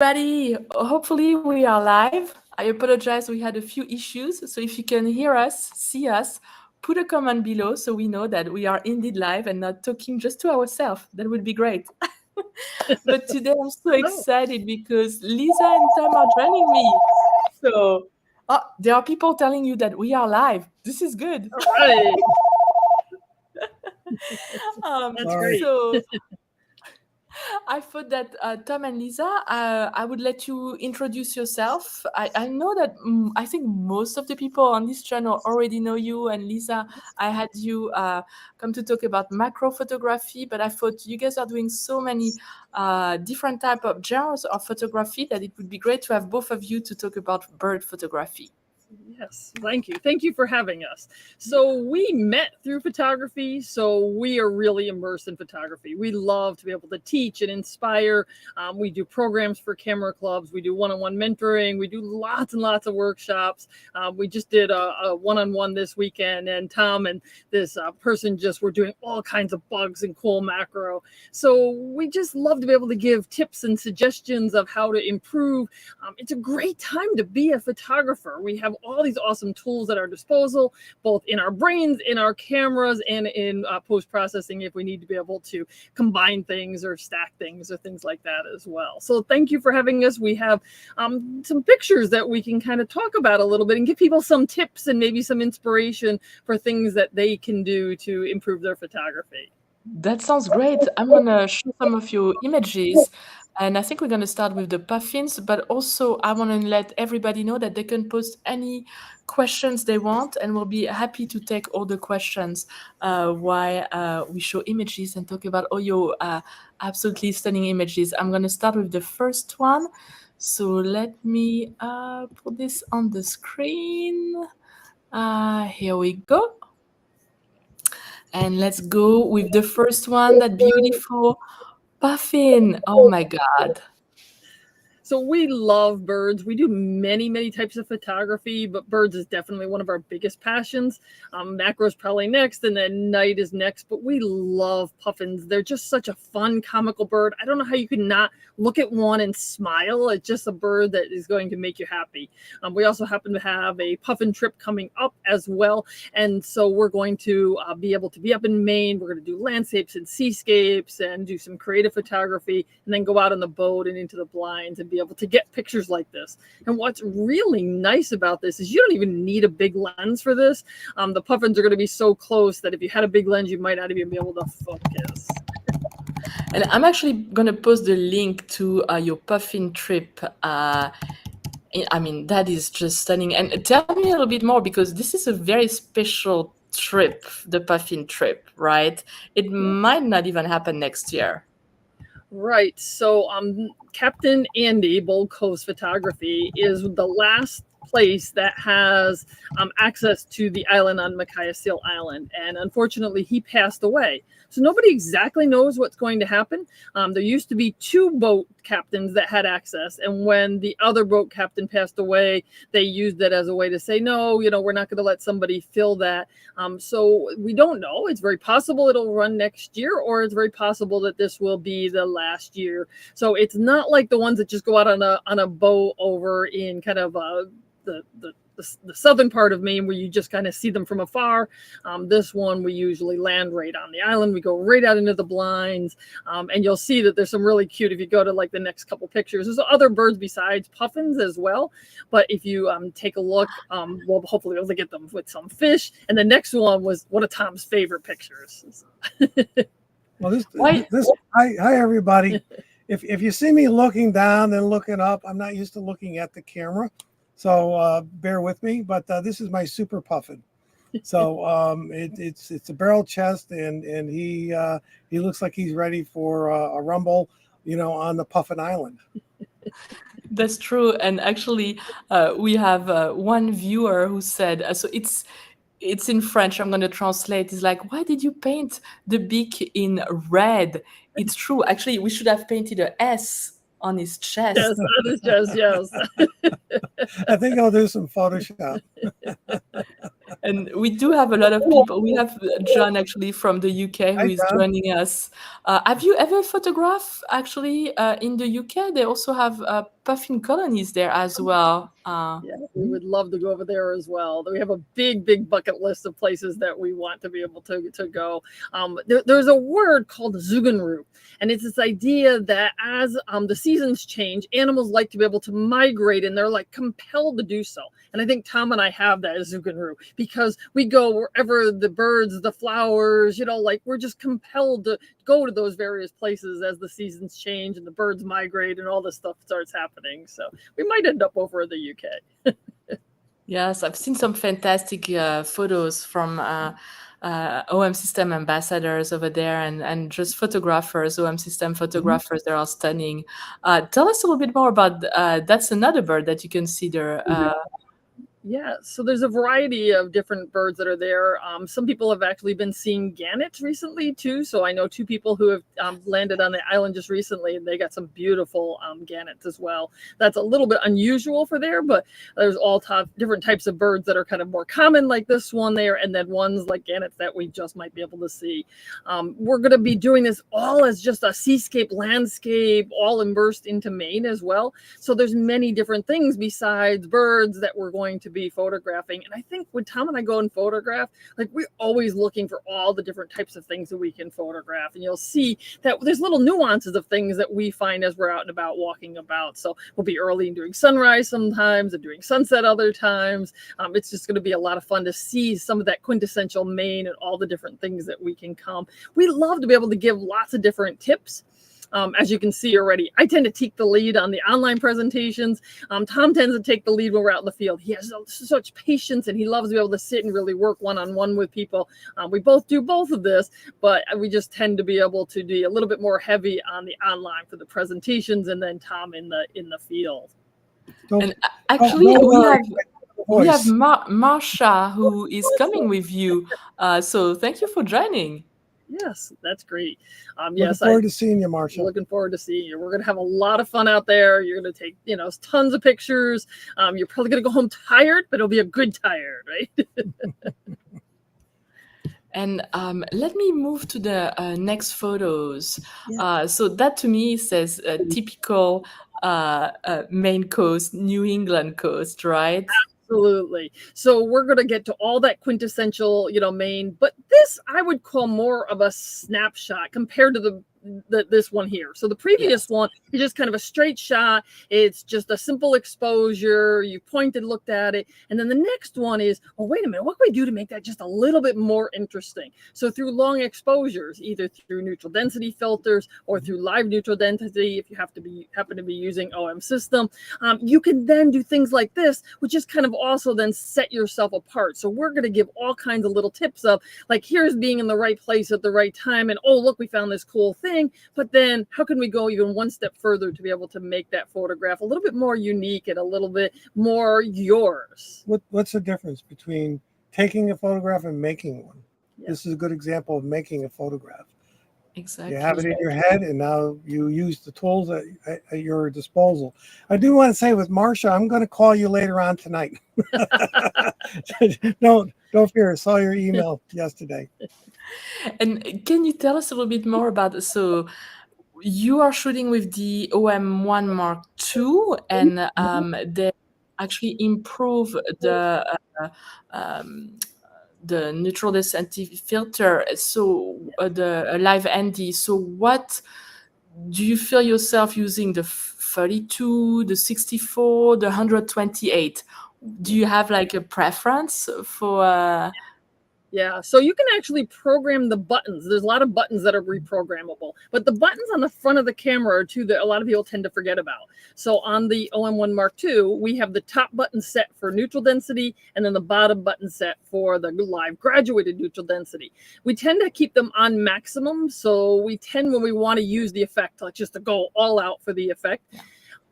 Everybody, hopefully we are live. I apologize, we had a few issues. So if you can hear us, see us, put a comment below so we know that we are indeed live and not talking just to ourselves. That would be great. But today I'm so No. excited because Lisa and Tom are joining me. So there are people telling you that we are live. This is good. All right. That's All right. great. So I thought that Tom and Lisa, I would let you introduce yourself. I know that I think most of the people on this channel already know you. And Lisa, I had you come to talk about macro photography, but I thought you guys are doing so many different type of genres of photography that it would be great to have both of you to talk about bird photography. Yes, thank you. Thank you for having us. So we met through photography, so we are really immersed in photography. We love to be able to teach and inspire. We do programs for camera clubs. We do one-on-one mentoring. We do lots and lots of workshops. We just did a one-on-one this weekend, and Tom and this person just were doing all kinds of bugs and cool macro. So we just love to be able to give tips and suggestions of how to improve. It's a great time to be a photographer. We have all these awesome tools at our disposal, both in our brains, in our cameras, and in post-processing if we need to be able to combine things or stack things or things like that as well. So thank you for having us. We have some pictures that we can kind of talk about a little bit and give people some tips and maybe some inspiration for things that they can do to improve their photography. That sounds great. I'm gonna show some of your images, and I think we're gonna start with the puffins, but also I want to let everybody know that they can post any questions they want, and we'll be happy to take all the questions while we show images and talk about all your absolutely stunning images. I'm gonna start with the first one. So let me put this on the screen. Here we go. And let's go with the first one, that beautiful puffin. Oh my God. So we love birds. We do many, many types of photography, but birds is definitely one of our biggest passions. Macro is probably next, and then night is next. But we love puffins. They're just such a fun, comical bird. I don't know how you could not look at one and smile. It's just a bird that is going to make you happy. We also happen to have a puffin trip coming up as well, and so we're going to be able to be up in Maine. We're going to do landscapes and seascapes and do some creative photography, and then go out on the boat and into the blinds and be able to get pictures like this. And what's really nice about this is you don't even need a big lens for this. The puffins are going to be so close that if you had a big lens, you might not even be able to focus. And I'm actually going to post the link to your puffin trip. I mean, that is just stunning. And tell me a little bit more, because this is a very special trip, the puffin trip, right? It might not even happen next year. Right. So Captain Andy, Bold Coast Photography, is the last place that has access to the island on Micaiah Seal Island. And unfortunately, he passed away. So nobody exactly knows what's going to happen. There used to be two boat captains that had access. And when the other boat captain passed away, they used it as a way to say, no, we're not going to let somebody fill that. So we don't know. It's very possible it'll run next year, or it's very possible that this will be the last year. So it's not like the ones that just go out on a boat over in kind of the southern part of Maine, where you just kind of see them from afar. This one, we usually land right on the island. We go right out into the blinds, and you'll see that there's some really cute, if you go to like the next couple pictures, there's other birds besides puffins as well. But if you take a look, we'll hopefully be able to get them with some fish. And the next one was one of Tom's favorite pictures. Well, hi everybody. If you see me looking down and looking up, I'm not used to looking at the camera, so bear with me. But this is my super puffin. So it's a barrel chest, and he looks like he's ready for a rumble, on the Puffin Island. That's true. And actually, we have one viewer who said, so it's in French. I'm going to translate. It's like, why did you paint the beak in red? It's true. Actually, we should have painted a S on his chest. Yes, on his chest, yes. I think I'll do some Photoshop. And we do have a lot of people. We have John actually from the UK who Hi, is John. joining us. Have you ever photographed actually in the UK? They also have puffin colonies there as well. Yeah, we would love to go over there as well. We have a big bucket list of places that we want to be able to go. There's a word called zugenru, and it's this idea that as the seasons change, animals like to be able to migrate, and they're like compelled to do so. And I think Tom and I have that as zugenru because we go wherever the birds, the flowers, like we're just compelled to go to those various places as the seasons change and the birds migrate and all this stuff starts happening. So we might end up over in the UK. Yes, I've seen some fantastic photos from OM system ambassadors over there and just photographers, OM system photographers. They are stunning. Tell us a little bit more about that's another bird that you consider. Yeah, so there's a variety of different birds that are there. Some people have actually been seeing gannets recently too. So I know two people who have landed on the island just recently, and they got some beautiful gannets as well. That's a little bit unusual for there, but there's all different types of birds that are kind of more common, like this one there, and then ones like gannets that we just might be able to see. We're going to be doing this all as just a seascape landscape, all immersed into Maine as well. So there's many different things besides birds that we're going to be photographing. And I think when Tom and I go and photograph, like we're always looking for all the different types of things that we can photograph. And you'll see that there's little nuances of things that we find as we're out and about walking about. So we'll be early and doing sunrise sometimes and doing sunset other times. It's just going to be a lot of fun to see some of that quintessential Maine and all the different things that we can come. We love to be able to give lots of different tips. As you can see already, I tend to take the lead on the online presentations. Tom tends to take the lead when we're out in the field. He has such patience and he loves to be able to sit and really work one-on-one with people. We both do both of this, but we just tend to be able to be a little bit more heavy on the online for the presentations, and then Tom in the field. And actually, we have Marsha who is coming with you. So thank you for joining. Yes, that's great. Looking forward to seeing you, Marsha. Looking forward to seeing you. We're going to have a lot of fun out there. You're going to take, tons of pictures. You're probably going to go home tired, but it'll be a good tired, right? And let me move to the next photos. Yeah. So that to me says typical Maine coast, New England coast, right? Absolutely. So we're going to get to all that quintessential, Maine, but this I would call more of a snapshot compared to this one here. So the previous one is just kind of a straight shot. It's just a simple exposure. You pointed, looked at it. And then the next one is, oh, wait a minute, what can we do to make that just a little bit more interesting? So through long exposures, either through neutral density filters or through live neutral density, if you happen to be using OM system, you can then do things like this, which is kind of also then set yourself apart. So we're going to give all kinds of little tips of like, here's being in the right place at the right time. And oh, look, we found this cool thing. But then how can we go even one step further to be able to make that photograph a little bit more unique and a little bit more yours? What's the difference between taking a photograph and making one? Yeah. This is a good example of making a photograph. Exactly. You have it in your head, and now you use the tools at your disposal. I do want to say with Marsha, I'm going to call you later on tonight. Don't fear. I saw your email yesterday. And can you tell us a little bit more about, so you are shooting with the OM1 Mark II, and they actually improve the neutral density filter, so the live ND. So what do you feel yourself using, the 32, the 64, the 128? Do you have like a preference for Yeah, so you can actually program the buttons. There's a lot of buttons that are reprogrammable, but the buttons on the front of the camera are two that a lot of people tend to forget about. So on the OM1 Mark II, we have the top button set for neutral density and then the bottom button set for the live graduated neutral density. We tend to keep them on maximum. So we tend, when we want to use the effect, like just to go all out for the effect.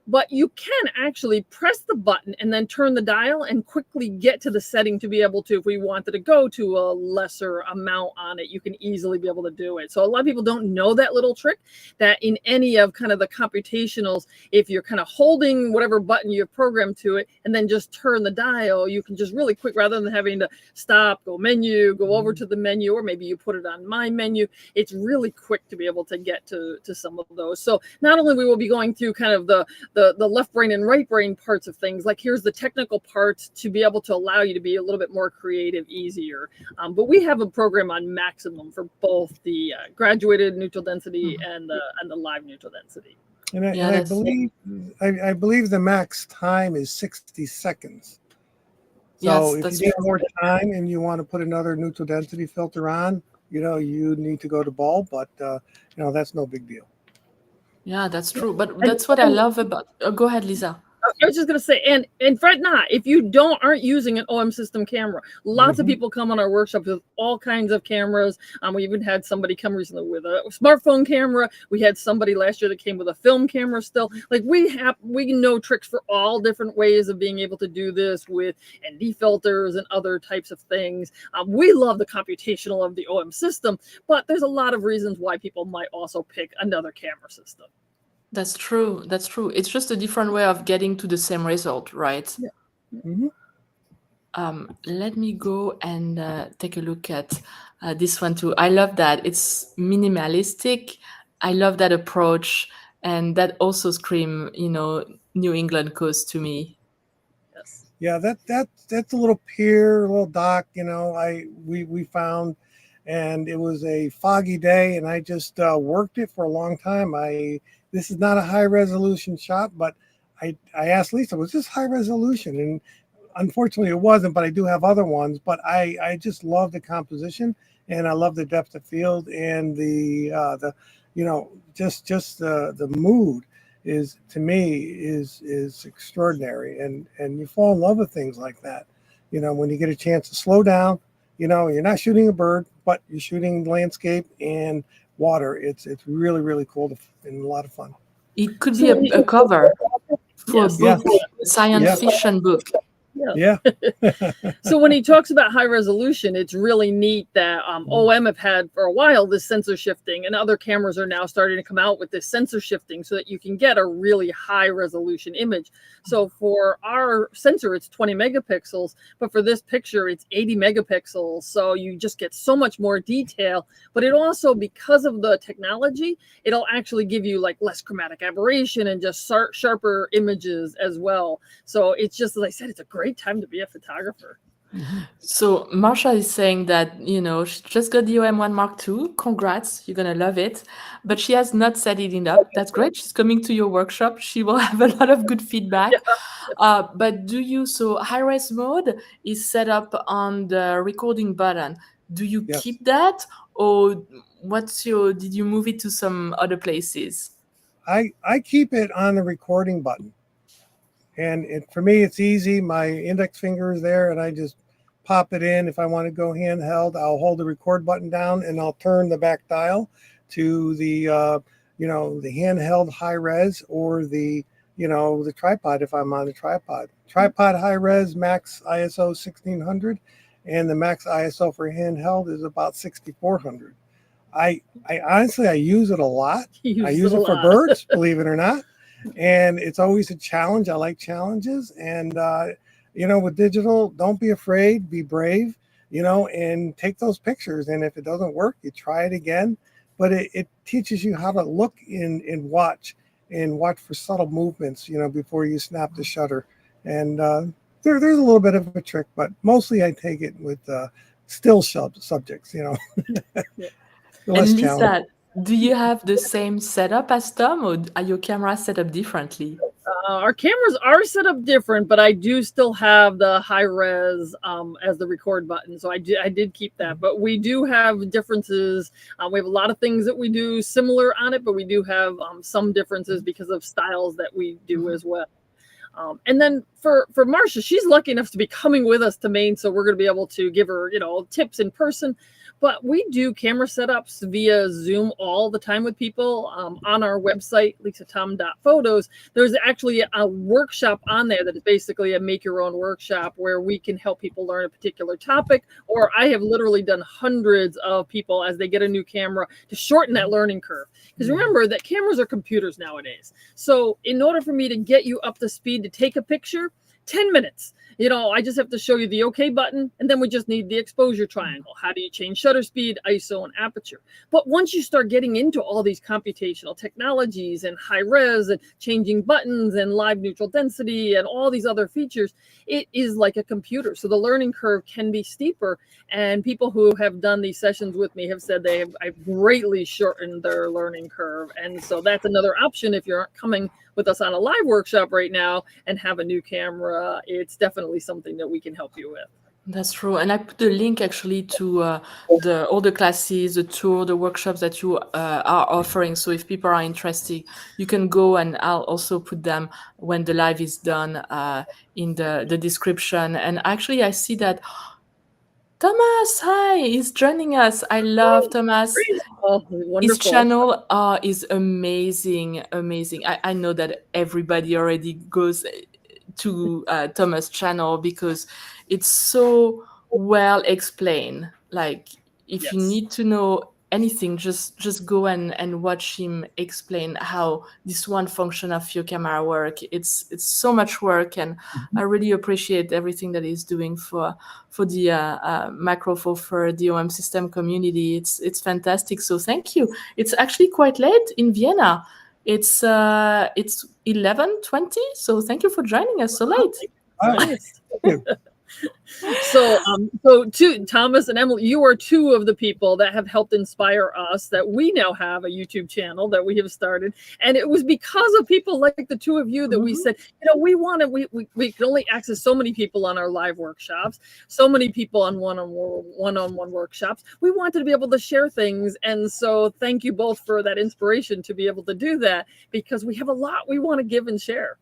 but you can actually press the button and then turn the dial and quickly get to the setting to be able to, if we wanted to go to a lesser amount on it, you can easily be able to do it. So a lot of people don't know that little trick, that in any of kind of the computationals, if you're kind of holding whatever button you've programmed to it and then just turn the dial, you can just really quick, rather than having to stop, go menu, go over to the menu, or maybe you put it on my menu, it's really quick to be able to get to some of those. So not only we will be going through kind of the left brain and right brain parts of things, like here's the technical parts to be able to allow you to be a little bit more creative, easier. But we have a program on maximum for both the graduated neutral density and the live neutral density. And I believe the max time is 60 seconds. So if you need more time and you want to put another neutral density filter on, you need to go to bulb, but that's no big deal. Yeah, that's true. But that's what I love about. Go ahead, Lisa. I was just going to say, and fret not, if you aren't using an OM system camera, lots of people come on our workshops with all kinds of cameras. We even had somebody come recently with a smartphone camera. We had somebody last year that came with a film camera still. Like we know tricks for all different ways of being able to do this with ND filters and other types of things. We love the computational of the OM system, but there's a lot of reasons why people might also pick another camera system. That's true. That's true. It's just a different way of getting to the same result, right? Yeah. Let me go and take a look at this one too. I love that. It's minimalistic. I love that approach. And that also screams, New England coast to me. Yes. Yeah, that's a little pier, a little dock, we found, and it was a foggy day, and I just worked it for a long time. This is not a high resolution shot, but I asked Lisa, was this high resolution? And unfortunately it wasn't, but I do have other ones. But I just love the composition, and I love the depth of field, and the mood is, to me, is extraordinary, and you fall in love with things like that. When you get a chance to slow down, you're not shooting a bird, but you're shooting landscape and water. It's really, really cool and a lot of fun. It could be a cover for a book, a science fiction book. Yeah. So when he talks about high resolution, it's really neat that OM have had for a while this sensor shifting, and other cameras are now starting to come out with this sensor shifting so that you can get a really high resolution image. So for our sensor, it's 20 megapixels, but for this picture, it's 80 megapixels. So you just get so much more detail, but it also, because of the technology, it'll actually give you like less chromatic aberration and just sharper images as well. So it's just, as I said, it's a great time to be a photographer. So Marsha is saying that, she just got the OM1 Mark II. Congrats, you're going to love it. But she has not set it up. That's great. She's coming to your workshop. She will have a lot of good feedback. But so high-res mode is set up on the recording button. Do you keep that? Or did you move it to some other places? I keep it on the recording button. And for me, it's easy. My index finger is there, and I just pop it in. If I want to go handheld, I'll hold the record button down, and I'll turn the back dial to the handheld high res, or the tripod if I'm on the tripod. Tripod high res max ISO 1600, and the max ISO for handheld is about 6400. I honestly, I use it a lot. I use it for birds, believe it or not. And it's always a challenge. I like challenges. And, with digital, don't be afraid, be brave, and take those pictures. And if it doesn't work, you try it again. But it teaches you how to look and watch for subtle movements, before you snap the shutter. And there's a little bit of a trick, but mostly I take it with still subjects, And Lisa, do you have the same setup as Tom, or are your cameras set up differently? Our cameras are set up different, but I do still have the high res as the record button. So I did keep that, but we do have differences. We have a lot of things that we do similar on it, but we do have some differences because of styles that we do as well. And then for Marcia, she's lucky enough to be coming with us to Maine, so we're going to be able to give her, tips in person. But we do camera setups via Zoom all the time with people. On our website, lisatom.photos, there's actually a workshop on there that is basically a make your own workshop where we can help people learn a particular topic. Or I have literally done hundreds of people as they get a new camera to shorten that learning curve. Because remember that cameras are computers nowadays. So in order for me to get you up to speed to take a picture, 10 minutes. I just have to show you the OK button, and then we just need the exposure triangle. How do you change shutter speed, ISO, and aperture? But once you start getting into all these computational technologies and high res and changing buttons and live neutral density and all these other features, it is like a computer. So the learning curve can be steeper. And people who have done these sessions with me have said I've greatly shortened their learning curve. And so that's another option if you're coming with us on a live workshop right now and have a new camera. It's definitely something that we can help you with. That's true. And I put the link actually to all the classes, the tour, the workshops that you are offering. So if people are interested, you can go, and I'll also put them when the live is done in the description. And actually, I see that Thomas, hi, is joining us. I love Thomas. Oh, wonderful. His channel is amazing. I know that everybody already goes to Thomas' channel because it's so well explained. Like if you need to know anything, just go and watch him explain how this one function of your camera work. It's so much work, and I really appreciate everything that he's doing for the Macro Four for DOM system community. It's fantastic. So thank you. It's actually quite late in Vienna. It's 11:20. So thank you for joining us so late. Nice. So Thomas and Emily, you are two of the people that have helped inspire us that we now have a YouTube channel that we have started. And it was because of people like the two of you that we said, we can only access so many people on our live workshops, so many people on one-on-one workshops. We wanted to be able to share things. And so thank you both for that inspiration to be able to do that, because we have a lot we want to give and share.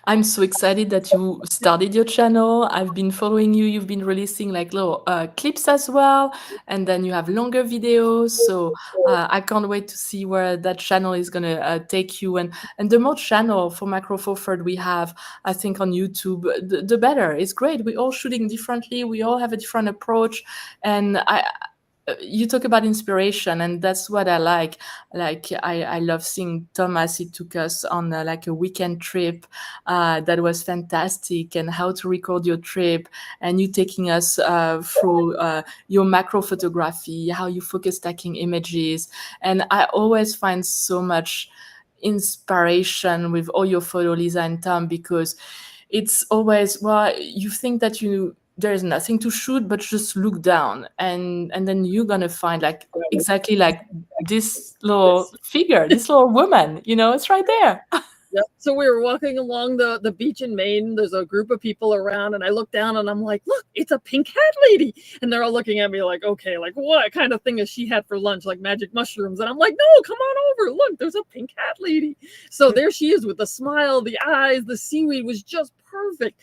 I'm so excited that you started your channel. I've been following you. You've been releasing like little clips as well, and then you have longer videos. So I can't wait to see where that channel is gonna take you. And the more channel for Macro Four Third we have, I think on YouTube, the better. It's great. We're all shooting differently. We all have a different approach, and you talk about inspiration, and that's what I like. Like I love seeing Thomas. He took us on like a weekend trip that was fantastic, and how to record your trip, and you taking us through your macro photography, how you focus stacking images. And I always find so much inspiration with all your photo, Lisa and Tom, because it's always, well, you think that there's nothing to shoot, but just look down, and then you're gonna find like exactly like this little figure, this little woman, it's right there. Yep. So we were walking along the beach in Maine. There's a group of people around, and I look down and I'm like, look, it's a pink hat lady. And they're all looking at me like, okay, like what kind of thing has she had for lunch? Like magic mushrooms. And I'm like, no, come on over. Look, there's a pink hat lady. So there she is with the smile, the eyes, the seaweed was just perfect.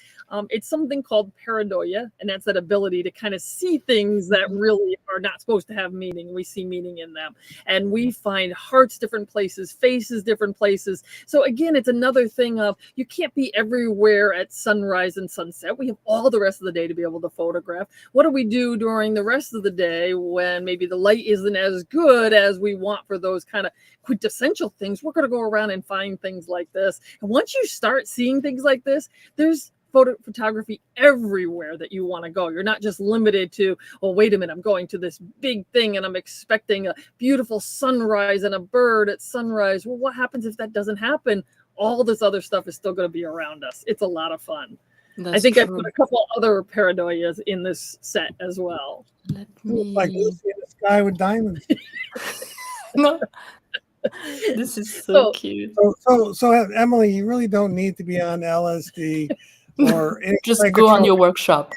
It's something called pareidoia, and that's that ability to kind of see things that really are not supposed to have meaning. We see meaning in them, and we find hearts different places, faces different places. So again, it's another thing of you can't be everywhere at sunrise and sunset. We have all the rest of the day to be able to photograph. What do we do during the rest of the day when maybe the light isn't as good as we want for those kind of quintessential things? We're going to go around and find things like this. And once you start seeing things like this, there's photography everywhere that you want to go. You're not just limited to, well, wait a minute, I'm going to this big thing and I'm expecting a beautiful sunrise and a bird at sunrise. Well, what happens if that doesn't happen? All this other stuff is still going to be around us. It's a lot of fun. I think I put a couple other pareidoias in this set as well. Like Lucy in the sky with diamonds. No. This is so cute. So Emily, you really don't need to be on LSD or just go on your workshop.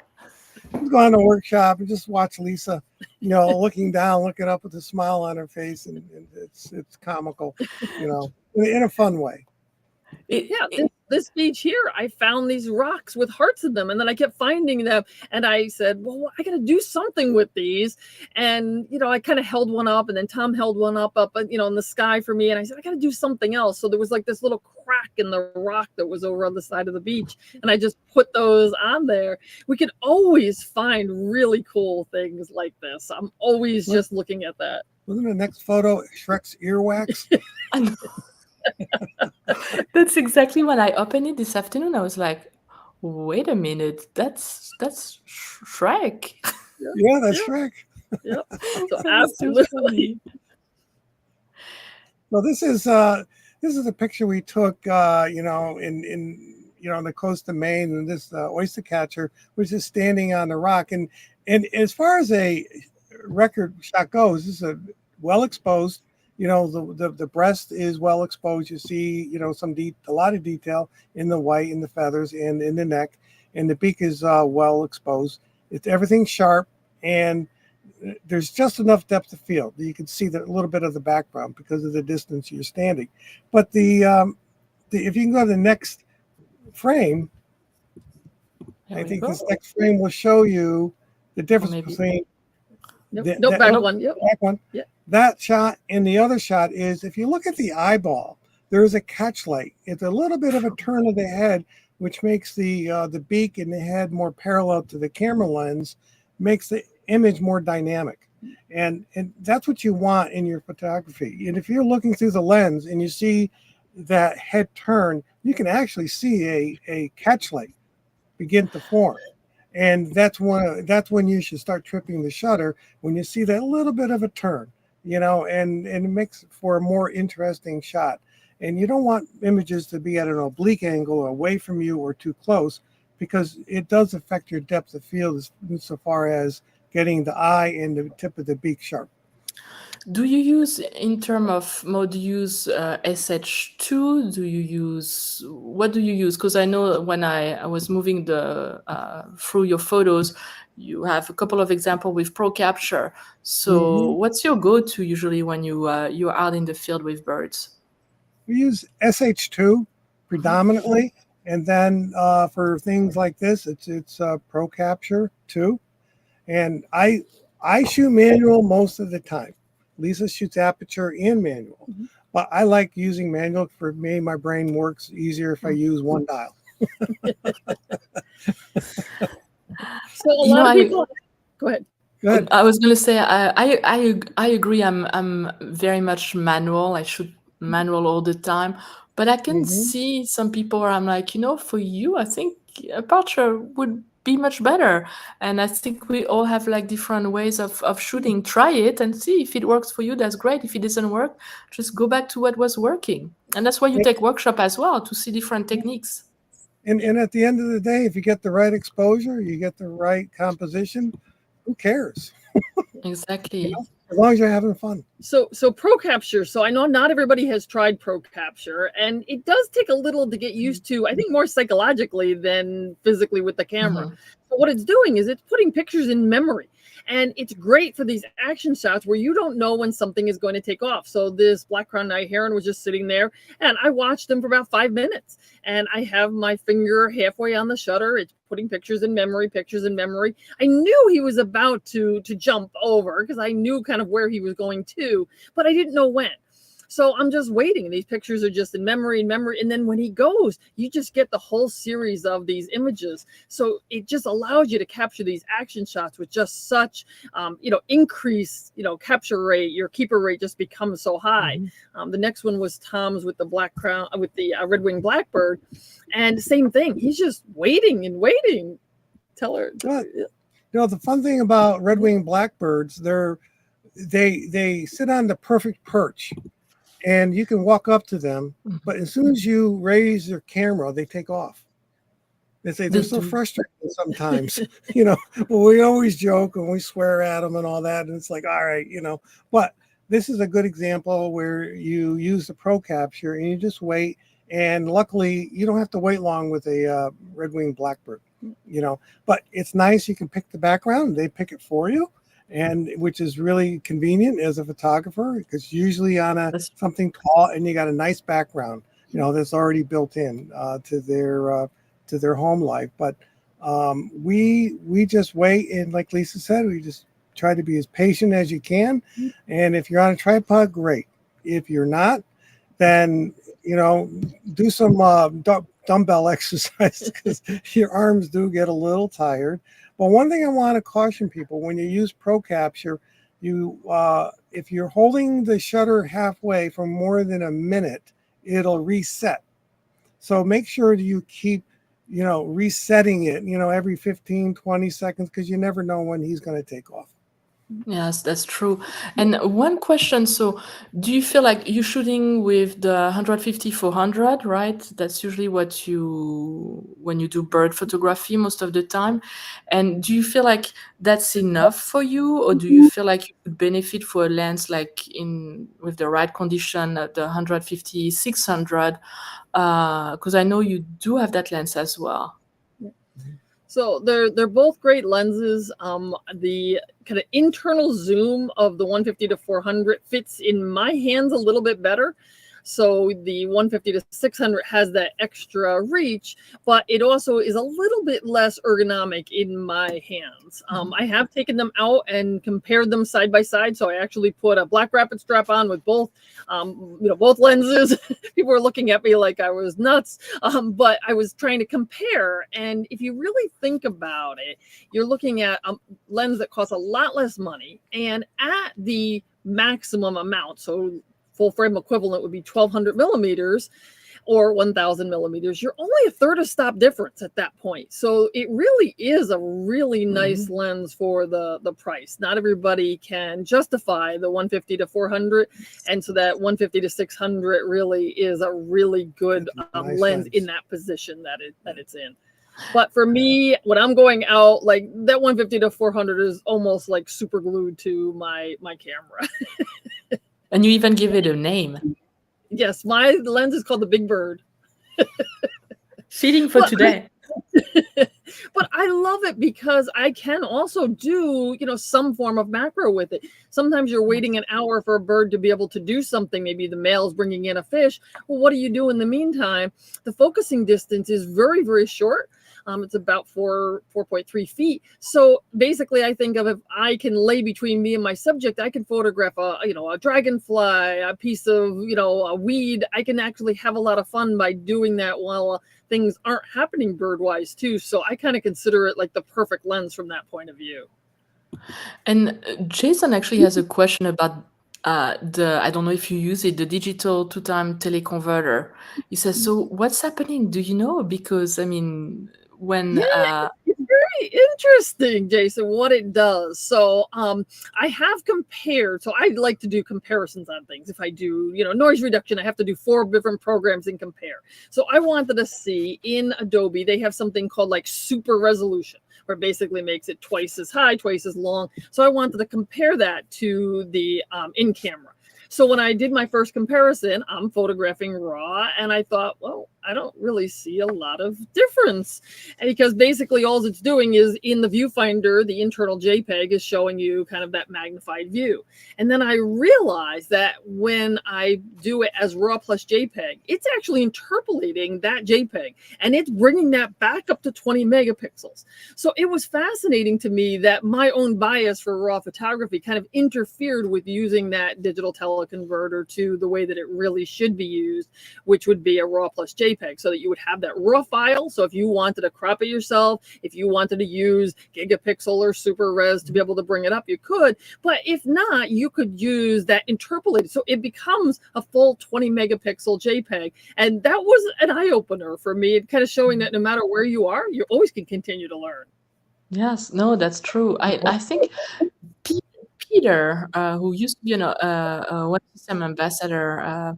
Just go on a workshop and just watch Lisa, looking down, looking up with a smile on her face, and it's comical, in a fun way. this beach here, I found these rocks with hearts in them, and then I kept finding them, and I said, well, I got to do something with these. And I kind of held one up, and then Tom held one up in the sky for me, and I said, I got to do something else. So there was like this little crack in the rock that was over on the side of the beach, and I just put those on there. We can always find really cool things like this. I'm always just looking at that. Wasn't the next photo Shrek's earwax? That's exactly when I opened it this afternoon. I was like, wait a minute, that's Shrek. Yeah, that's Shrek. Yep. So absolutely. Well, this is a picture we took, in on the coast of Maine, and this oyster catcher was just standing on the rock. And as far as a record shot goes, this is a well exposed. The breast is well exposed. You see, a lot of detail in the white, in the feathers, and in the neck, and the beak is well exposed. It's everything sharp, and there's just enough depth of field that you can see a little bit of the background because of the distance you're standing. But if you can go to the next frame, I think this next frame will show you the difference between back one. Yep. Back one. Yep. That shot and the other shot is, if you look at the eyeball, there is a catch light. It's a little bit of a turn of the head, which makes the beak and the head more parallel to the camera lens, makes the image more dynamic. And that's what you want in your photography. And if you're looking through the lens and you see that head turn, you can actually see a catch light begin to form. And that's when you should start tripping the shutter, when you see that little bit of a turn, and it makes for a more interesting shot. And you don't want images to be at an oblique angle or away from you or too close, because it does affect your depth of field insofar as getting the eye and the tip of the beak sharp. Do you use, in terms of mode, do you use SH2? What do you use? Because I know when I was moving through your photos, you have a couple of examples with Pro Capture. So what's your go-to usually when you're out in the field with birds? We use SH2 predominantly, and then for things like this, it's Pro Capture 2. And I shoot manual most of the time. Lisa shoots aperture and manual, but I like using manual. For me, my brain works easier if I use one dial. So a lot of people. Go ahead. Go ahead. I was going to say I agree. I'm very much manual. I shoot manual all the time, but I can see some people where I'm like, for you, I think aperture would be much better. And I think we all have like different ways of shooting. Try it and see if it works for you. That's great. If it doesn't work, just go back to what was working. And that's why you take workshop as well, to see different techniques. And at the end of the day, if you get the right exposure, you get the right composition, who cares? Exactly. As long as you're having fun. So Pro Capture. So I know not everybody has tried Pro Capture, and it does take a little to get used to, I think more psychologically than physically with the camera. So what it's doing is it's putting pictures in memory. And it's great for these action shots where you don't know when something is going to take off. So this black crowned night heron was just sitting there, and I watched him for about 5 minutes. And I have my finger halfway on the shutter. It's putting pictures in memory. I knew he was about to jump over because I knew kind of where he was going to, but I didn't know when. So I'm just waiting. These pictures are just in memory. And then when he goes, you just get the whole series of these images. So it just allows you to capture these action shots with just such, increased, capture rate. Your keeper rate just becomes so high. The next one was Tom's with the black crown, with the red-winged blackbird. And same thing. He's just waiting and waiting. Tell her. The fun thing about red-winged blackbirds, they sit on the perfect perch. And you can walk up to them, but as soon as you raise your camera, they take off. They say they're so frustrating sometimes, but we always joke and we swear at them and all that. And it's like, all right, but this is a good example where you use the Pro Capture and you just wait. And luckily you don't have to wait long with a red-winged blackbird, but it's nice. You can pick the background. They pick it for you. And which is really convenient as a photographer, because usually on something tall and you got a nice background, that's already built in to their home life. But we just wait, and like Lisa said, we just try to be as patient as you can. And if you're on a tripod, great. If you're not, then do some dumbbell exercise, because your arms do get a little tired. But one thing I want to caution people: when you use Pro Capture, if you're holding the shutter halfway for more than a minute, it'll reset. So make sure you keep resetting it every 15-20 seconds, because you never know when he's going to take off. Yes, that's true. And one question, so do you feel like you're shooting with the 150-400, right? That's usually when you do bird photography most of the time. And do you feel like that's enough for you, or do you feel like you could benefit for a lens like with the right condition at the 150-600? Because I know you do have that lens as well. So they're both great lenses. The kind of internal zoom of the 150-400 fits in my hands a little bit better. So the 150-600 has that extra reach, but it also is a little bit less ergonomic in my hands. I have taken them out and compared them side by side. So I actually put a Black Rapid strap on with both, both lenses. People were looking at me like I was nuts, but I was trying to compare. And if you really think about it, you're looking at a lens that costs a lot less money and at the maximum amount. So full frame equivalent would be 1200 millimeters or 1000 millimeters. You're only a third of stop difference at that point. So it really is a really nice lens for the price. Not everybody can justify the 150-400. And so that 150-600 really is a really good lens in that position that it's in. But for me, when I'm going out, like that 150-400 is almost like super glued to my camera. And you even give it a name. Yes, my lens is called the Big Bird. Fitting for today. But I love it because I can also do, some form of macro with it. Sometimes you're waiting an hour for a bird to be able to do something. Maybe the male's bringing in a fish. Well, what do you do in the meantime? The focusing distance is very, very short. It's about 4.3 feet. So basically, I think of if I can lay between me and my subject, I can photograph a dragonfly, a piece of, a weed. I can actually have a lot of fun by doing that while things aren't happening bird-wise too. So I kind of consider it like the perfect lens from that point of view. And Jason actually has a question about I don't know if you use it, the digital 2-time teleconverter. He says, so what's happening? Do you know? Because when it's very interesting, Jason, what it does. So I have compared, so I like to do comparisons on things. If I do noise reduction, I have to do 4 different programs and compare. So I wanted to see in Adobe, they have something called like super resolution, where it basically makes it twice as high, twice as long. So I wanted to compare that to the in camera. So when I did my first comparison, I'm photographing raw, and I thought, well, I don't really see a lot of difference, because basically all it's doing is in the viewfinder, the internal JPEG is showing you kind of that magnified view. And then I realized that when I do it as raw plus JPEG, it's actually interpolating that JPEG, and it's bringing that back up to 20 megapixels. So it was fascinating to me that my own bias for raw photography kind of interfered with using that digital teleconverter to the way that it really should be used, which would be a raw plus JPEG, so that you would have that raw file. So if you wanted to crop it yourself, if you wanted to use gigapixel or super res to be able to bring it up, you could. But if not, you could use that interpolated. So it becomes a full 20 megapixel JPEG. And that was an eye opener for me. It kind of showing that no matter where you are, you always can continue to learn. Yes, no, that's true. I think Peter, who used to be a One System ambassador,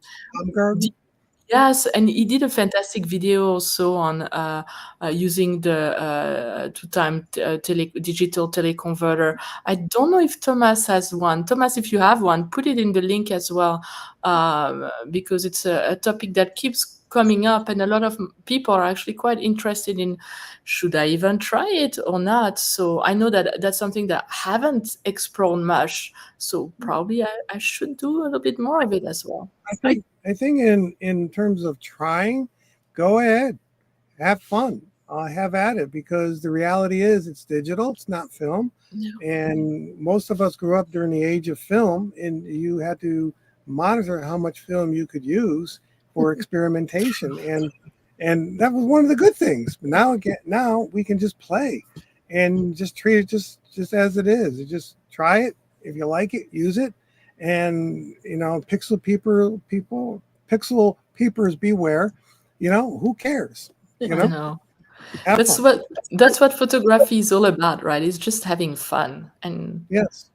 yes, and he did a fantastic video also on using the 2-time digital teleconverter. I don't know if Thomas has one. Thomas, if you have one, put it in the link as well, because it's a topic that keeps coming up, and a lot of people are actually quite interested in, should I even try it or not? So I know that that's something that I haven't explored much. So probably I should do a little bit more of it as well. I think in terms of trying, go ahead, have fun, have at it, because the reality is it's digital, it's not film. Yeah. And most of us grew up during the age of film, and you had to monitor how much film you could use for experimentation, and that was one of the good things. But now we can just play and just treat it just as it is. You just try it. If you like it, use it. And pixel peepers beware. Who cares? I know. Have That's fun. what photography is all about, right? It's just having fun. And Yes.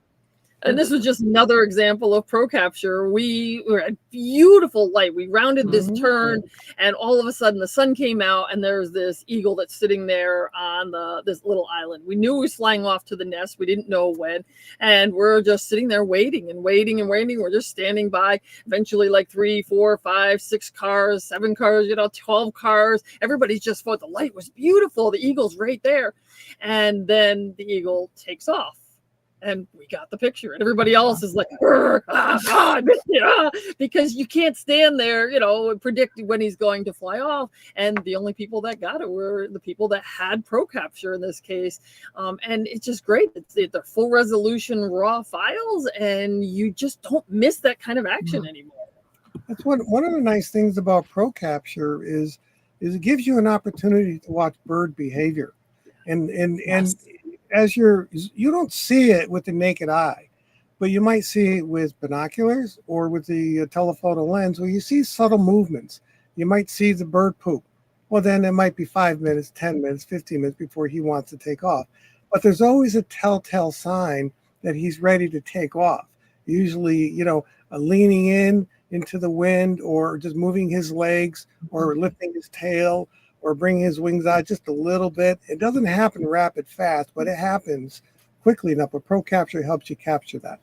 And this was just another example of pro capture. We were at beautiful light. We rounded this turn, and all of a sudden the sun came out, and there's this eagle that's sitting there on this little island. We knew he was flying off to the nest. We didn't know when, and we're just sitting there waiting and waiting and waiting. We're just standing by. Eventually, like 3, 4, 5, 6 cars, 7 cars, 12 cars. Everybody's just thought the light was beautiful. The eagle's right there, and then the eagle takes off. And we got the picture, and everybody else is like, because you can't stand there, predict when he's going to fly off. And the only people that got it were the people that had pro capture in this case. And it's just great. They're full resolution raw files, and you just don't miss that kind of action anymore. That's one of the nice things about pro capture is it gives you an opportunity to watch bird behavior, and Yes. as you don't see it with the naked eye, but you might see it with binoculars or with the telephoto lens, where you see subtle movements. You might see the bird poop. Well, then it might be 5 minutes, 10 minutes, 15 minutes before he wants to take off. But there's always a telltale sign that he's ready to take off. Usually, leaning into the wind, or just moving his legs, or lifting his tail, or bring his wings out just a little bit. It doesn't happen rapid fast, but it happens quickly enough. But pro capture helps you capture that.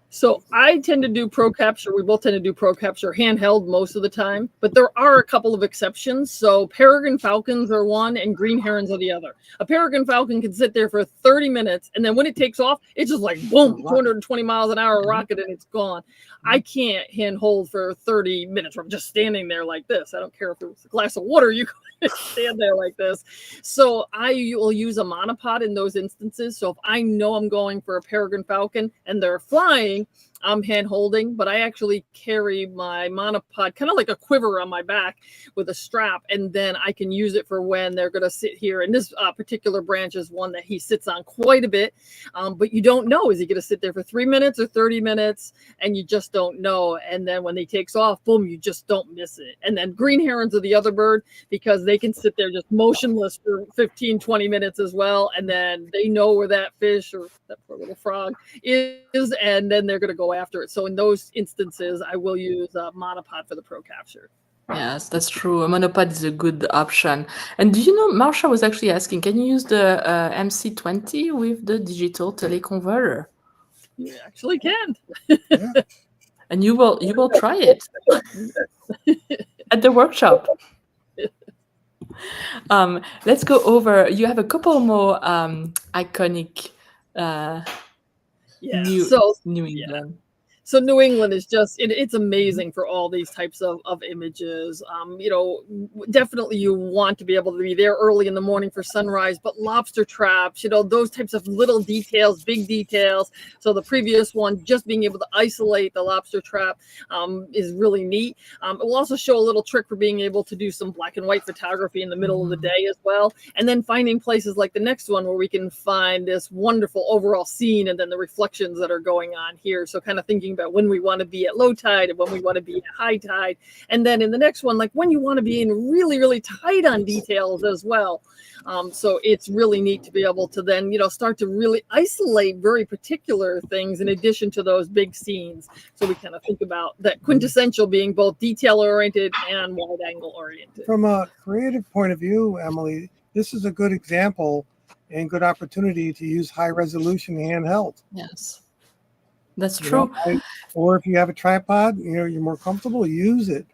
So I tend to do pro capture. We both tend to do pro capture handheld most of the time, but there are a couple of exceptions. So peregrine falcons are one, and green herons are the other. A peregrine falcon can sit there for 30 minutes, and then when it takes off, it's just like boom, 220 miles an hour rocket, and it's gone. I can't handhold for 30 minutes from just standing there like this. I don't care if it was a glass of water, you can stand there like this. So I will use a monopod in those instances. So if I know I'm going for a peregrine falcon and they're flying, I'm hand holding, but I actually carry my monopod kind of like a quiver on my back with a strap, and then I can use it for when they're going to sit here. And this particular branch is one that he sits on quite a bit, but you don't know, is he going to sit there for 3 minutes or 30 minutes? And you just don't know. And then when he takes off, boom, you just don't miss it. And then green herons are the other bird, because they can sit there just motionless for 15, 20 minutes as well. And then they know where that fish or that poor little frog is, and then they're going to go after it. So in those instances, I will use a monopod for the pro capture. Yes, that's true. A monopod is a good option. And do you know, Marsha was actually asking, can you use the MC20 with the digital teleconverter? You actually can. Yeah. And you will try it at the workshop. Let's go over. You have a couple more iconic New England. So New England is just, it's amazing for all these types of images. Definitely you want to be able to be there early in the morning for sunrise, but lobster traps, those types of little details, big details. So the previous one, just being able to isolate the lobster trap is really neat. It will also show a little trick for being able to do some black and white photography in the middle of the day as well. And then finding places like the next one where we can find this wonderful overall scene, and then the reflections that are going on here. So kind of thinking about when we want to be at low tide and when we want to be at high tide. And then in the next one, like when you want to be in really, really tight on details as well. So it's really neat to be able to then, start to really isolate very particular things in addition to those big scenes. So we kind of think about that quintessential being both detail oriented and wide angle oriented. From a creative point of view, Emily, this is a good example and good opportunity to use high resolution handheld. Yes. That's true. Or if you have a tripod, you're more comfortable, use it.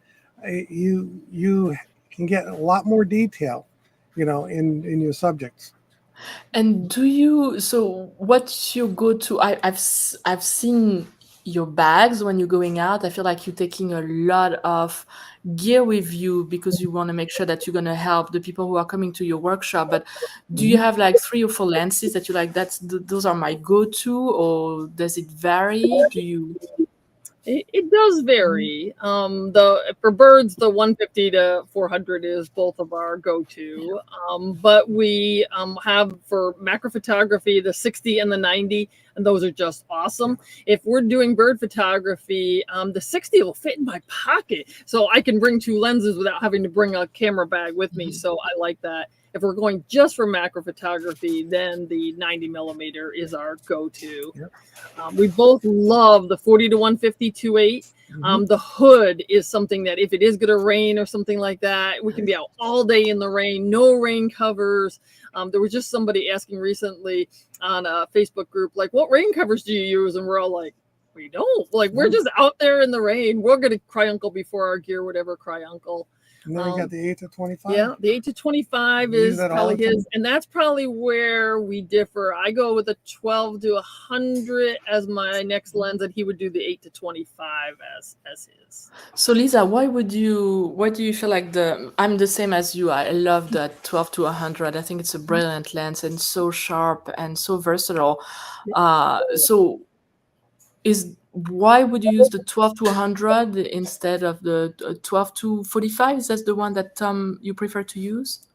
you can get a lot more detail, in your subjects. And so what's your go-to? I've seen your bags when you're going out. I feel like you're taking a lot of gear with you because you want to make sure that you're going to help the people who are coming to your workshop. But do you Mhm. have like 3 or 4 lenses that you like, those are my go-to, or does it vary? Do you? It does vary. The for birds, the 150 to 400 is both of our go-to. But we have for macro photography the 60 and the 90, and those are just awesome. If we're doing bird photography, the 60 will fit in my pocket, so I can bring 2 lenses without having to bring a camera bag with me. So I like that. If we're going just for macro photography, then the 90 millimeter is our go-to. Yep. We both love the 40 to 150 2.8. The hood is something that if it is going to rain or something like that, we can be out all day in the rain, no rain covers. There was just somebody asking recently on a Facebook group, like, what rain covers do you use? And we're all like, we don't. Like, we're just out there in the rain. We're going to cry uncle before our gear would ever cry uncle. And then we got the 8 to 25. Yeah, the 8 to 25 is probably his, and that's probably where we differ. I go with a 12 to 100 as my next lens, and he would do the 8 to 25 as his. So Lisa, why do you feel like I'm the same as you. I love the 12 to 100. I think it's a brilliant lens and so sharp and so versatile. So why would you use the 12 to 100 instead of the 12 to 45? Is that the one that you prefer to use?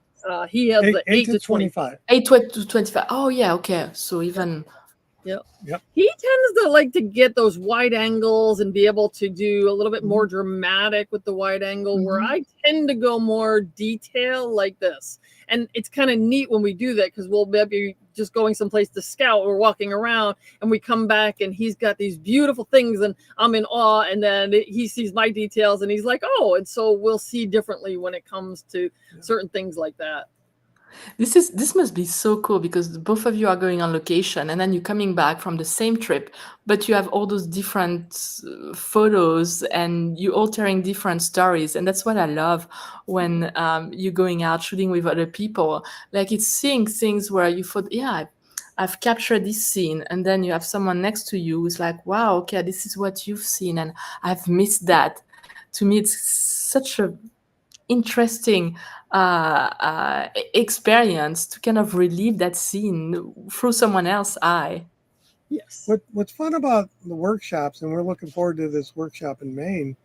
He has the 8 to 25. 8 to 25. Oh yeah, okay. So even Yep. He tends to like to get those wide angles and be able to do a little bit more dramatic with the wide angle, where I tend to go more detail like this. And it's kind of neat when we do that, because we'll maybe just going someplace to scout or walking around, and we come back and he's got these beautiful things and I'm in awe, and then he sees my details and he's like, oh, and so we'll see differently when it comes to certain things like that. This must be so cool, because both of you are going on location and then you're coming back from the same trip, but you have all those different photos and you're all telling different stories. And that's what I love when you're going out shooting with other people. Like, it's seeing things where you thought, yeah, I've captured this scene, and then you have someone next to you who's like, wow, okay, this is what you've seen and I've missed that. To me, it's such a interesting experience to kind of relive that scene through someone else's eye. Yes. What's fun about the workshops, and we're looking forward to this workshop in Maine,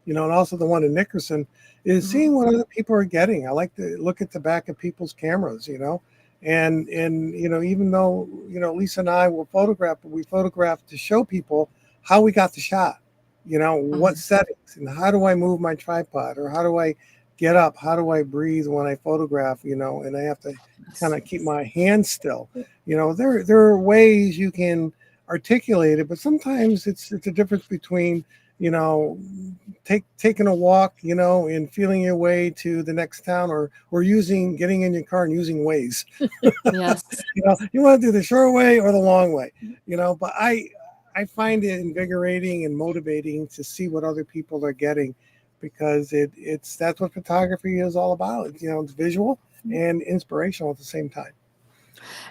and also the one in Nickerson, is seeing what other people are getting. I like to look at the back of people's cameras, and even though Lisa and I will photograph, but we photograph to show people how we got the shot, what settings, and how do I move my tripod, or how do I get up, how do I breathe when I photograph, and I have to kind of keep my hands still. There are ways you can articulate it, but sometimes it's a difference between taking a walk, and feeling your way to the next town, or getting in your car and using Waze. Yes. You want to do the short way or the long way, but I find it invigorating and motivating to see what other people are getting, because that's what photography is all about. It's visual and inspirational at the same time.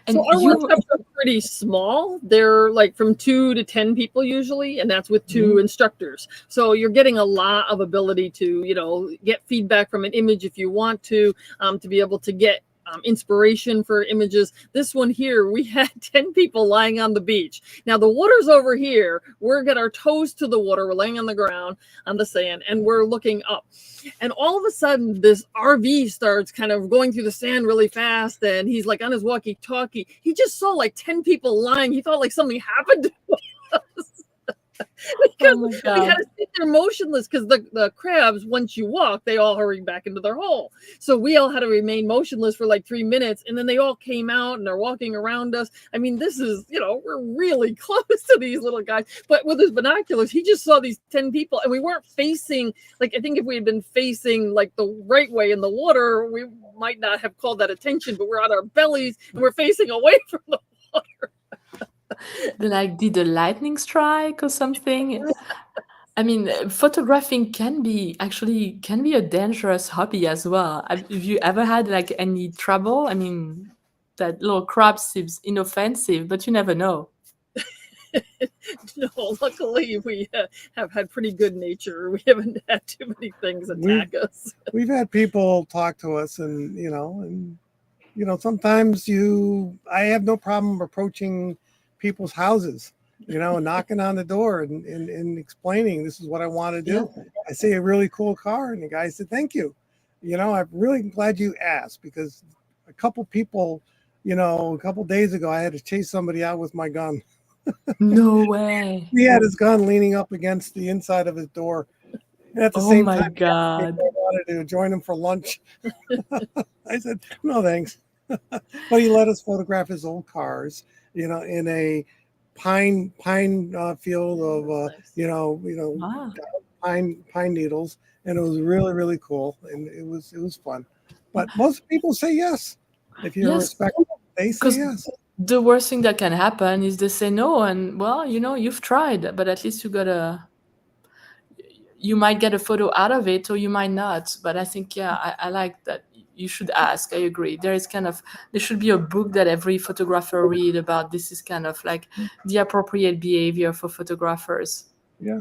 And so our workshops are pretty small. They're like from 2 to 10 people usually, and that's with 2 instructors. So you're getting a lot of ability to, get feedback from an image if you want to be able to get inspiration for images. This one here, we had 10 people lying on the beach. Now the water's over here. We're got our toes to the water. We're laying on the ground on the sand, and we're looking up. And all of a sudden, this RV starts kind of going through the sand really fast, and he's like on his walkie-talkie. He just saw like 10 people lying. He thought like something happened to us. Because we had to sit there motionless, because the crabs, once you walk, they all hurry back into their hole. So we all had to remain motionless for like 3 minutes, and then they all came out and they're walking around us. I mean, this is, we're really close to these little guys. But with his binoculars, he just saw these 10 people, and we weren't facing, like, I think if we had been facing like the right way in the water, we might not have called that attention, but we're on our bellies and we're facing away from the water. Did the lightning strike or something? I mean, photographing can be a dangerous hobby as well. Have you ever had like any trouble? I mean, that little crab seems inoffensive, but you never know. No, luckily we have had pretty good nature. We haven't had too many things attack us. We've had people talk to us, and sometimes I have no problem approaching people's houses, and knocking on the door and explaining this is what I want to do. Yeah. I see a really cool car, and the guy said, "Thank you." I'm really glad you asked, because a couple people, a couple days ago, I had to chase somebody out with my gun. No way. He had his gun leaning up against the inside of his door. And at the Oh same my time, he asked me if God. I wanted to join him for lunch. I said, no, thanks. But he let us photograph his old cars, in a pine field of, Wow. pine needles. And it was really, really cool. And it was fun. But most people say yes. If you're Yes, respectful, they say because yes. the worst thing that can happen is they say no, and well, you've tried, but at least you might get a photo out of it, or you might not. But I think, yeah, I like that. You should ask. I agree. There should be a book that every photographer read about. This is kind of like the appropriate behavior for photographers. Yeah.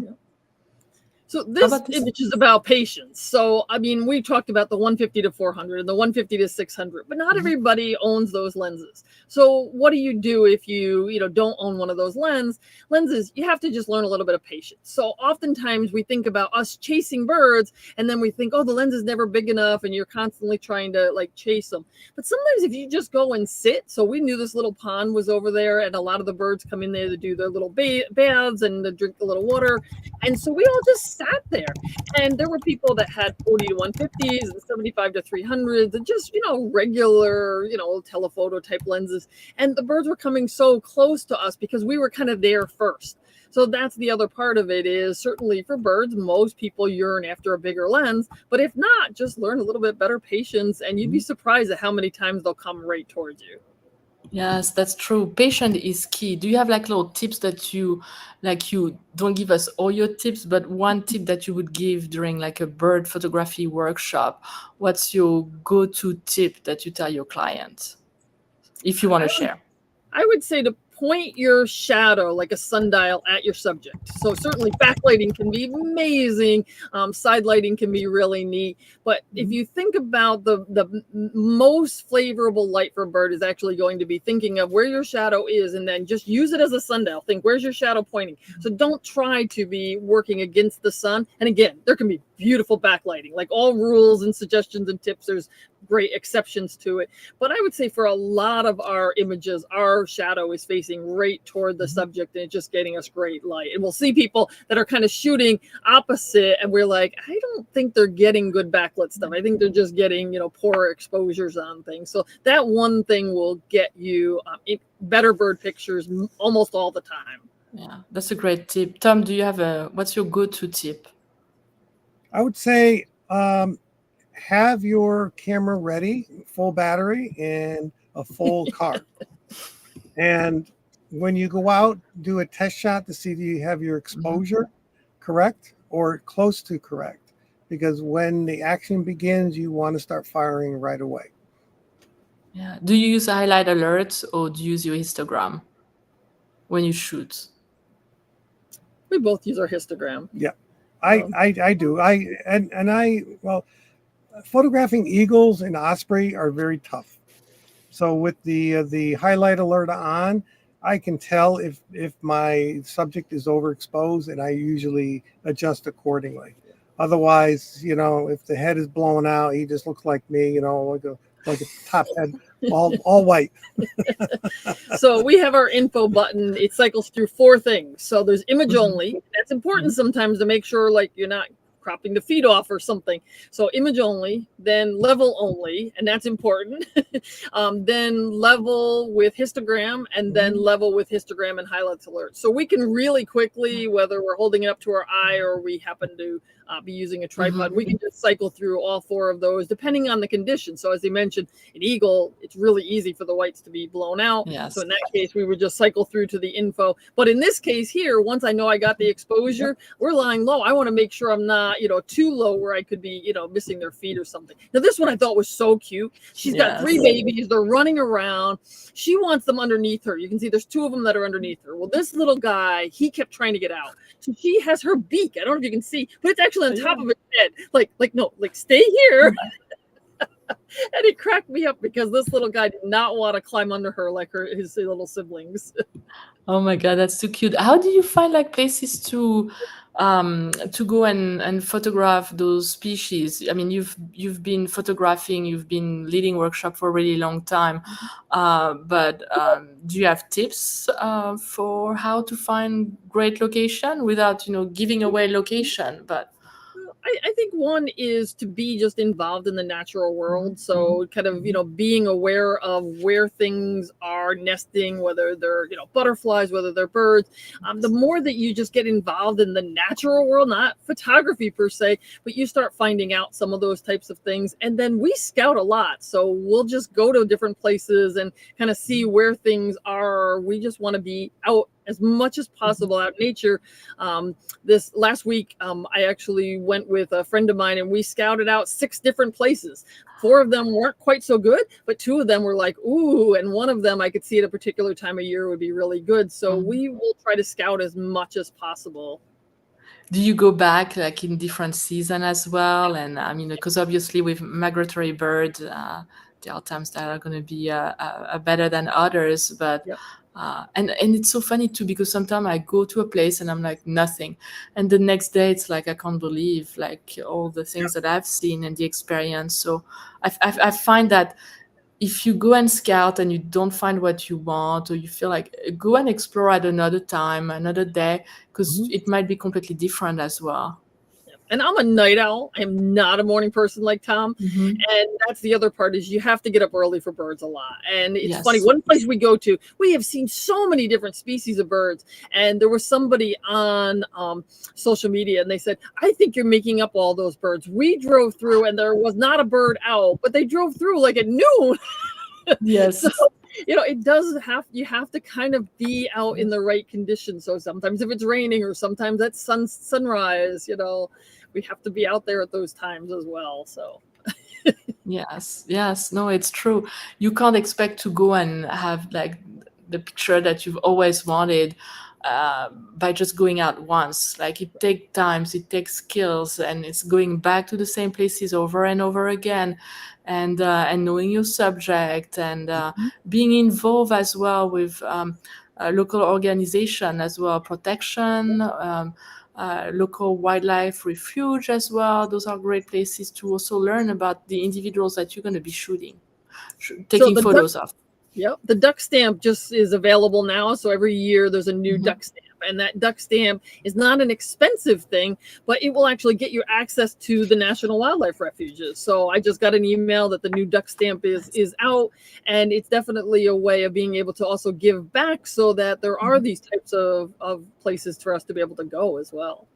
So How this about this? image is about patience. So, I mean, we talked about the 150 to 400 and the 150 to 600, but not everybody owns those lenses. So what do you do if you don't own one of those lenses? You have to just learn a little bit of patience. So oftentimes we think about us chasing birds, and then we think, oh, the lens is never big enough, and you're constantly trying to like chase them. But sometimes if you just go and sit, so we knew this little pond was over there, and a lot of the birds come in there to do their little baths and to drink the little water. And so we all just sat there, and there were people that had 40 to 150s and 75 to 300s and just, regular, telephoto type lenses. And the birds were coming so close to us because we were kind of there first. So that's the other part of it, is certainly for birds, most people yearn after a bigger lens. But if not, just learn a little bit better patience, and you'd be surprised at how many times they'll come right towards you. Yes, that's true. Patience is key. Do you have like little tips that you don't give us all your tips, but one tip that you would give during like a bird photography workshop? What's your go-to tip that you tell your clients if you want to share? I would say to point your shadow like a sundial at your subject. So certainly backlighting can be amazing. Side lighting can be really neat. But if you think about the most favorable light for a bird is actually going to be thinking of where your shadow is, and then just use it as a sundial. Think, where's your shadow pointing? So don't try to be working against the sun. And again, there can be beautiful backlighting. Like all rules and suggestions and tips, there's great exceptions to it. But I would say for a lot of our images, our shadow is facing right toward the subject, and it's just getting us great light. And we'll see people that are kind of shooting opposite, and we're like, I don't think they're getting good backlit stuff. I think they're just getting, poor exposures on things. So that one thing will get you better bird pictures almost all the time. Yeah, that's a great tip. Tom, do you have what's your go-to tip? I would say have your camera ready, full battery, and a full card. And when you go out, do a test shot to see if you have your exposure correct or close to correct. Because when the action begins, you want to start firing right away. Yeah. Do you use highlight alerts, or do you use your histogram when you shoot? We both use our histogram. Yeah, I do. Well, photographing eagles and osprey are very tough. So with the highlight alert on, I can tell if my subject is overexposed, and I usually adjust accordingly. Otherwise, if the head is blown out, he just looks like me, like a top head, all white. So we have our info button. It cycles through 4 things. So there's image only. That's important sometimes to make sure like you're not cropping the feed off or something. So image only, then level only, and that's important. Then level with histogram, and then level with histogram and highlights alert. So we can really quickly, whether we're holding it up to our eye or we happen to be using a tripod. Mhm. We can just cycle through all 4 of those depending on the condition. So as they mentioned, an eagle, it's really easy for the whites to be blown out. So Yes. in that case, we would just cycle through to the info. But in this case here, once I know I got the exposure, we're lying low. I want to make sure I'm not, too low where I could be, missing their feet or something. Now, this one I thought was so cute. She's got 3 Yes. babies. They're running around. She wants them underneath her. You can see there's 2 of them that are underneath her. Well, this little guy, he kept trying to get out. So she has her beak. I don't know if you can see, but it's actually on top of his head. No, stay here. And it cracked me up because this little guy did not want to climb under her like his little siblings. Oh my God, that's too cute. How do you find like places to go and photograph those species? I mean, you've been photographing, you've been leading workshop for a really long time, but do you have tips for how to find great location without giving away location? But I think one is to be just involved in the natural world. Mhm. So kind of, being aware of where things are nesting, whether they're, butterflies, whether they're birds. The more that you just get involved in the natural world, not photography per se, but you start finding out some of those types of things. And then we scout a lot. So we'll just go to different places and kind of see where things are. We just want to be out as much as possible out in nature. This last week, I actually went with a friend of mine and we scouted out 6 different places. 4 of them weren't quite so good, but 2 of them were like, ooh, and one of them I could see at a particular time of year would be really good. So we will try to scout as much as possible. do you go back like in different season as well? And I mean, because obviously with migratory birds, there are times that are going to be better than others. But Yep. and it's so funny too because sometimes I go to a place and I'm like nothing, and the next day it's like I can't believe like all the things that I've seen and the experience. So I find that if you go and scout and you don't find what you want or you feel like go and explore at another time, another day, because it might be completely different as well. And I'm a night owl. I'm not a morning person like Tom. Mhm. And that's the other part is you have to get up early for birds a lot. And it's funny, Yes. one place we go to, we have seen so many different species of birds. And there was somebody on social media and they said, I think you're making up all those birds. We drove through and there was not a bird owl, but they drove through like at noon. Yes. So, it does you have to kind of be out in the right conditions. So sometimes if it's raining or sometimes at sunrise, we have to be out there at those times as well. So Yes. No, it's true. You can't expect to go and have like the picture that you've always wanted by just going out once. Like it takes times, it takes skills, and it's going back to the same places over and over again, and knowing your subject and being involved as well with local organization as well, protection. Local wildlife refuge as well. Those are great places to also learn about the individuals that you're going to be taking the photos of. the duck stamp just is available now. So every year there's a new Mhm. duck stamp. And that duck stamp is not an expensive thing, but it will actually get you access to the National Wildlife Refuges. So I just got an email that the new duck stamp is out, and it's definitely a way of being able to also give back so that there are these types of places for us to be able to go as well.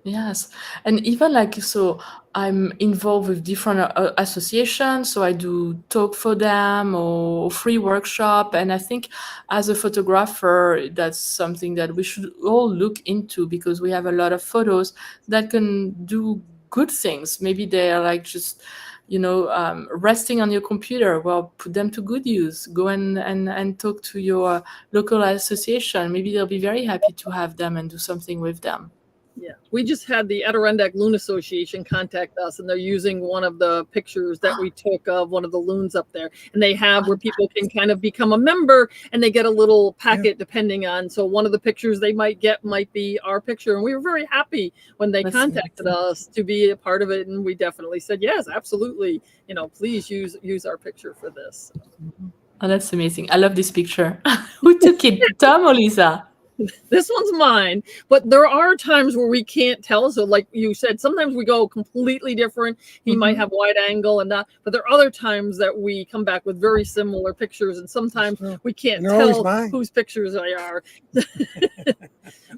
Yes, and even like so, I'm involved with different associations. So I do talk for them or free workshop, and I think as a photographer, that's something that we should all look into because we have a lot of photos that can do good things. Maybe they are like just resting on your computer. Well, put them to good use. Go and talk to your local association. Maybe they'll be very happy to have them and do something with them. Yeah, we just had the Adirondack Loon Association contact us, and they're using one of the pictures that we took of one of the loons up there. And they have where people can kind of become a member and they get a little packet depending on. So one of the pictures they might get might be our picture. And we were very happy when they That's contacted amazing. us to be a part of it. And we definitely said, yes, absolutely. Please use our picture for this. Oh, that's amazing. I love this picture. Who took it? Tom or Lisa? This one's mine. But there are times where we can't tell. So like you said, sometimes we go completely different. He might have wide angle and not, but there are other times that we come back with very similar pictures, and sometimes we can't tell whose pictures they are.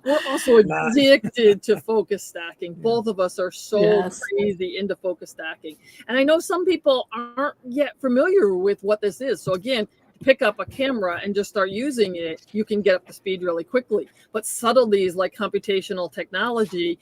We're also addicted to focus stacking. Both of us are so crazy into focus stacking. And I know some people aren't yet familiar with what this is. So again, pick up a camera and just start using it, you can get up to speed really quickly. But subtleties like computational technology,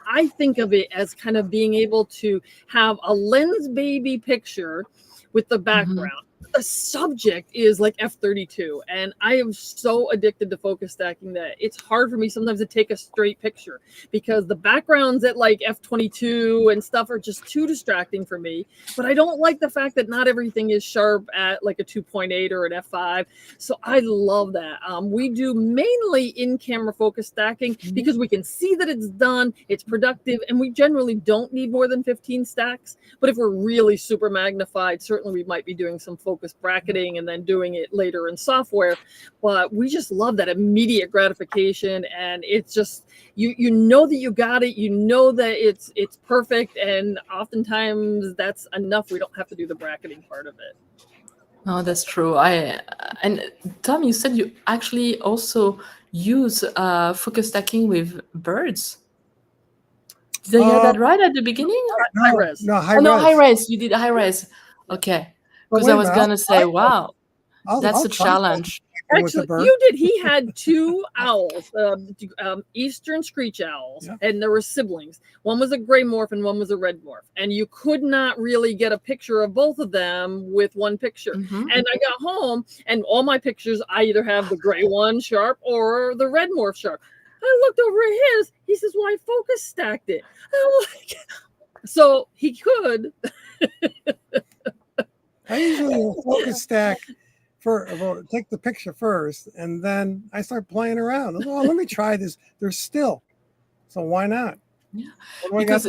I think of it as kind of being able to have a lens baby picture with the background. The subject is like F32, and I am so addicted to focus stacking that it's hard for me sometimes to take a straight picture because the backgrounds at like F22 and stuff are just too distracting for me. But I don't like the fact that not everything is sharp at like a 2.8 or an F5. So I love that. We do mainly in-camera focus stacking because we can see that it's done, it's productive, and we generally don't need more than 15 stacks. But if we're really super magnified, certainly we might be doing some focus bracketing and then doing it later in software. But we just love that immediate gratification, and it's just you know that you got it, you know that it's perfect, and oftentimes that's enough. We don't have to do the bracketing part of it. No, that's true. And Tom, you said you actually also use focus stacking with birds. Did I hear that right at the beginning? High res. No, high res. High res. You did high res. Okay. Because I was gonna say, wow, that's a challenge. Actually, you did. He had two owls, eastern screech owls, and there were siblings. One was a gray morph and one was a red morph. And you could not really get a picture of both of them with one picture. And I got home, and all my pictures, I either have the gray one sharp or the red morph sharp. I looked over at his. He says, "Well, I focus stacked it." I'm like, so he could. I usually focus stack take the picture first, and then I start playing around. Oh, let me try this. They're still, so why not? Yeah, because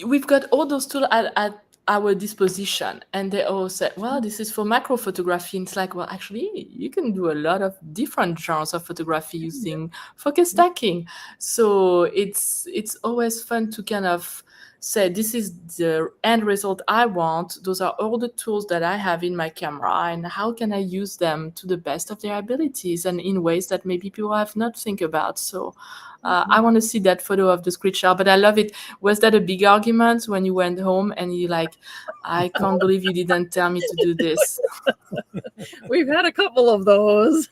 we've got all those tools at our disposition, and they all say, well, this is for macro photography. And it's like, well, actually, you can do a lot of different genres of photography using focus stacking. So it's always fun to kind of say, this is the end result I want. Those are all the tools that I have in my camera, and how can I use them to the best of their abilities and in ways that maybe people have not think about. So I want to see that photo of the screech owl, but I love it. Was that a big argument when you went home and you like, I can't believe you didn't tell me to do this? We've had a couple of those.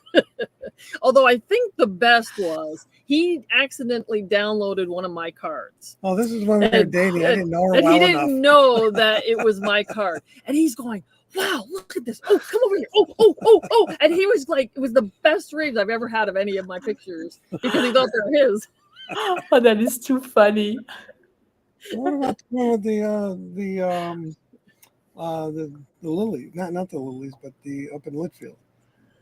Although I think the best was he accidentally downloaded one of my cards. Oh, this is when we were dating. I didn't know her well enough. And he didn't know that it was my card. And he's going, wow, look at this. Oh, come over here. Oh. And he was like, it was the best dreams I've ever had of any of my pictures because he thought they were his. Oh, that is too funny. What about the lily? Not the lilies, but the up in Litchfield.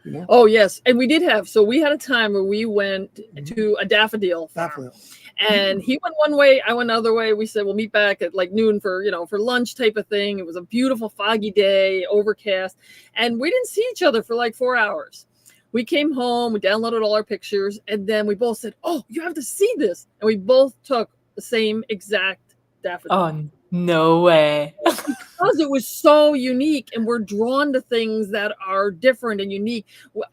You know? Oh yes, and we did have. So we had a time where we went to a daffodil farm, and he went one way, I went another way. We said we'll meet back at like noon for lunch type of thing. It was a beautiful foggy day, overcast, and we didn't see each other for like 4 hours. We came home, we downloaded all our pictures, and then we both said, "Oh, you have to see this!" And we both took the same exact daffodil. Oh, no way. Because it was so unique, and we're drawn to things that are different and unique.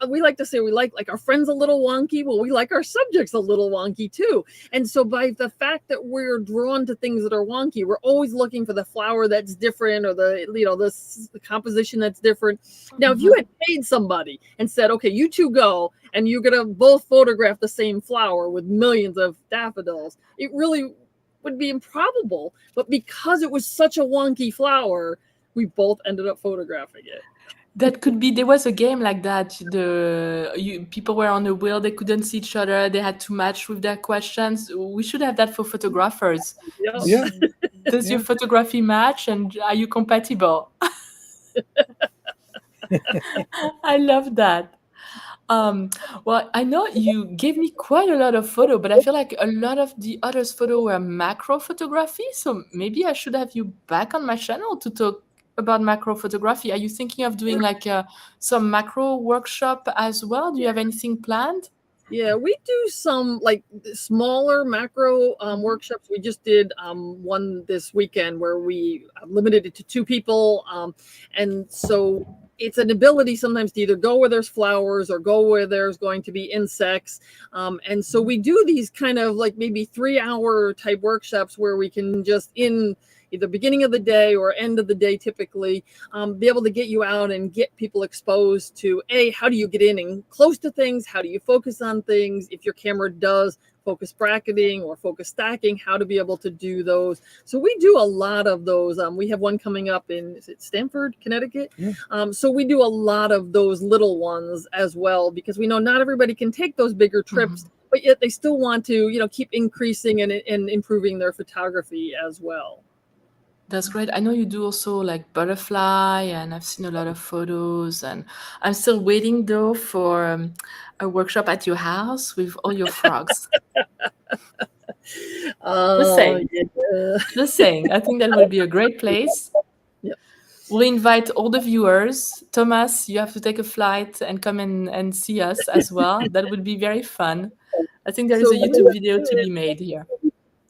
We like to say we like our friends a little wonky. Well, we like our subjects a little wonky too. And so by the fact that we're drawn to things that are wonky, we're always looking for the flower that's different or the composition that's different. Now, if you had paid somebody and said, okay, you two go and you're going to both photograph the same flower with millions of daffodils, it really would be improbable, but because it was such a wonky flower, we both ended up photographing it. That could be. There was a game like that. People were on a wheel. They couldn't see each other. They had to match with their questions. We should have that for photographers. Yeah. Does your photography match, and are you compatible? I love that. Well, I know you gave me quite a lot of photo, but I feel like a lot of the others photo were macro photography. So maybe I should have you back on my channel to talk about macro photography. Are you thinking of doing like some macro workshop as well? Do you have anything planned? Yeah, we do some like smaller macro Mhm. workshops. We just did one this weekend where we limited it to two people. And so it's an ability sometimes to either go where there's flowers or go where there's going to be insects. And so we do these kind of like maybe 3 hour type workshops where we can just in either beginning of the day or end of the day typically be able to get you out and get people exposed to how do you get in and close to things, how do you focus on things, if your camera does focus bracketing or focus stacking, how to be able to do those. So we do a lot of those. We have one coming up in, is it Stamford, Connecticut? Yeah. So we do a lot of those little ones as well, because we know not everybody can take those bigger trips, Mhm. but yet they still want to, keep increasing and improving their photography as well. That's great. I know you do also like butterfly, and I've seen a lot of photos. And I'm still waiting though for a workshop at your house with all your frogs. Just Oh, saying, yeah. just saying. I think that would be a great place. Yeah. We'll invite all the viewers. Thomas, you have to take a flight and come in and see us as well. That would be very fun. I think there is So a YouTube video to be made here.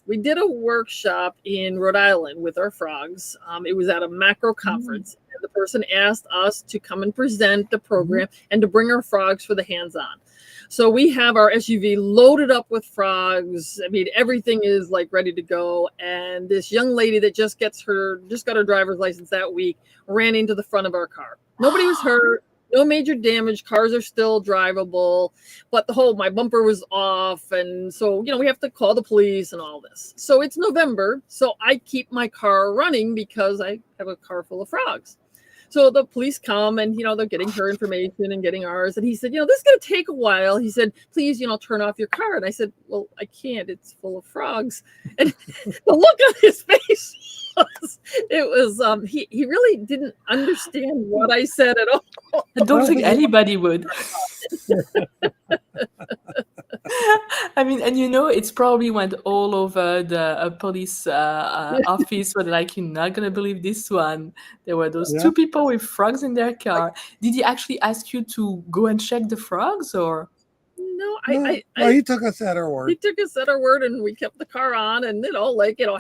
we did a workshop in Rhode Island with our frogs. It was at a macro Mm. conference. And the person asked us to come and present the Mhm. program and to bring our frogs for the hands-on. So we have our SUV loaded up with frogs. I mean, everything is like ready to go. And this young lady that just got her driver's license that week ran into the front of our car. Nobody was hurt. No major damage. Cars are still drivable, but my bumper was off. And so, we have to call the police and all this. So it's November. So I keep my car running because I have a car full of frogs. So the police come and, they're getting her information and getting ours. And he said, this is going to take a while. He said, please, turn off your car. And I said, well, I can't. It's full of frogs. And the look on his face he really didn't understand what I said at all. I don't think Well, anybody would. I mean, and it's probably went all over the police office, where they're like, you're not gonna believe this one. There were those yeah. two people with frogs in their car. Did he actually ask you to go and check the frogs, or? No, No, well, he took us at our he word. took us at our word and we kept the car on. And,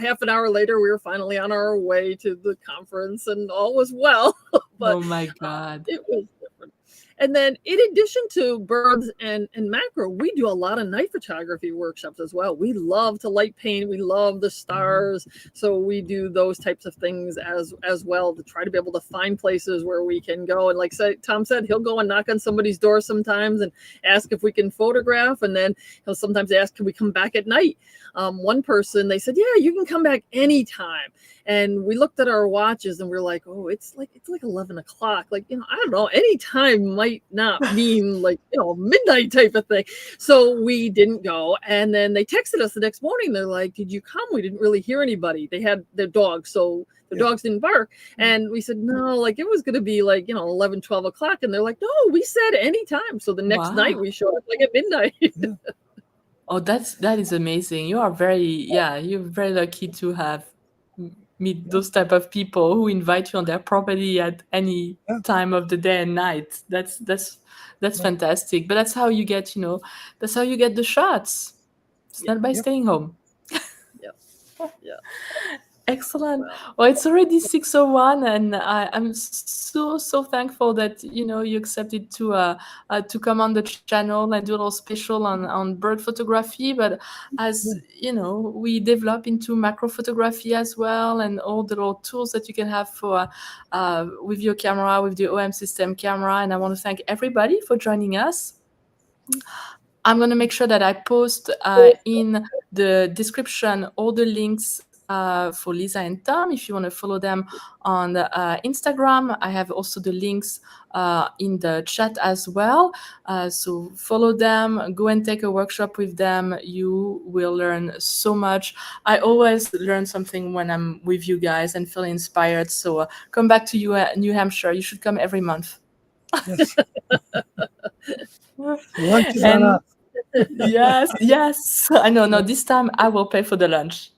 half an hour later, we were finally on our way to the conference and all was well. But Oh my God. it was different. And then, in addition to birds and macro, we do a lot of night photography workshops as well. We love to light paint. We love the stars. So we do those types of things as well to try to be able to find places where we can go. And like Tom said, he'll go and knock on somebody's door sometimes and ask if we can photograph. And then he'll sometimes ask, can we come back at night? One person, they said, yeah, you can come back anytime. And we looked at our watches and we're like, oh, it's like 11 o'clock. Like, I don't know, any time might not mean like, midnight type of thing. So we didn't go. And then they texted us the next morning. They're like, did you come? We didn't really hear anybody. They had their dogs. So the dogs didn't bark. And we said, no, like it was going to be like, 11, 12 o'clock. And they're like, no, we said anytime. So the next night Wow. we showed up like at midnight. Yeah. Oh, that is amazing. You're very lucky to have meet those type of people who invite you on their property at any Yeah. time of the day and night. That's Yeah. fantastic. But that's how you get, that's how you get the shots. It's Yeah. not by Yep. staying home. Yeah. Yeah. Excellent. Well, Well, it's already 6:01, and I'm so thankful that you accepted to come on the channel and do a little special on bird photography. But as we develop into macro photography as well, and all the little tools that you can have for with your camera, with the OM system camera. And I want to thank everybody for joining us. I'm going to make sure that I post in the description all the links for Lisa and Tom if you want to follow them on Instagram. I have also the links in the chat as well. So follow them, go and take a workshop with them. You will learn so much. I always learn something when I'm with you guys and feel inspired. So come back to you, New Hampshire. You should come every month. Yes. Lunch is on And us. yes. I know. No, this time I will pay for the lunch.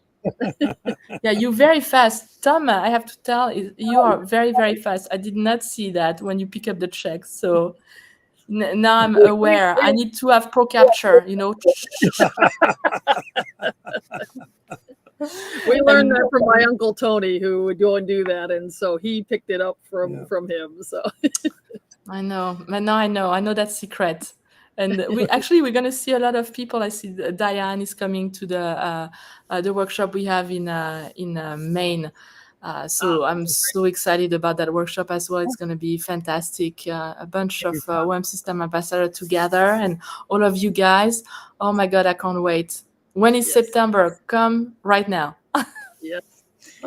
Yeah, you're very fast. Tom, I have to tell, you are very, very fast. I did not see that when you pick up the check. So Now I'm aware. I need to have pro capture, you know. We learned that from my uncle Tony, who would go and do that, and so he picked it up from him. So I know, but now I know that secret. And we're going to see a lot of people. I see Diane is coming to the workshop we have in Maine. So I'm so excited about that workshop as well. It's going to be fantastic. A bunch of WAM system ambassadors together, and all of you guys. Oh my God, I can't wait. When is September? Come right now. Yes.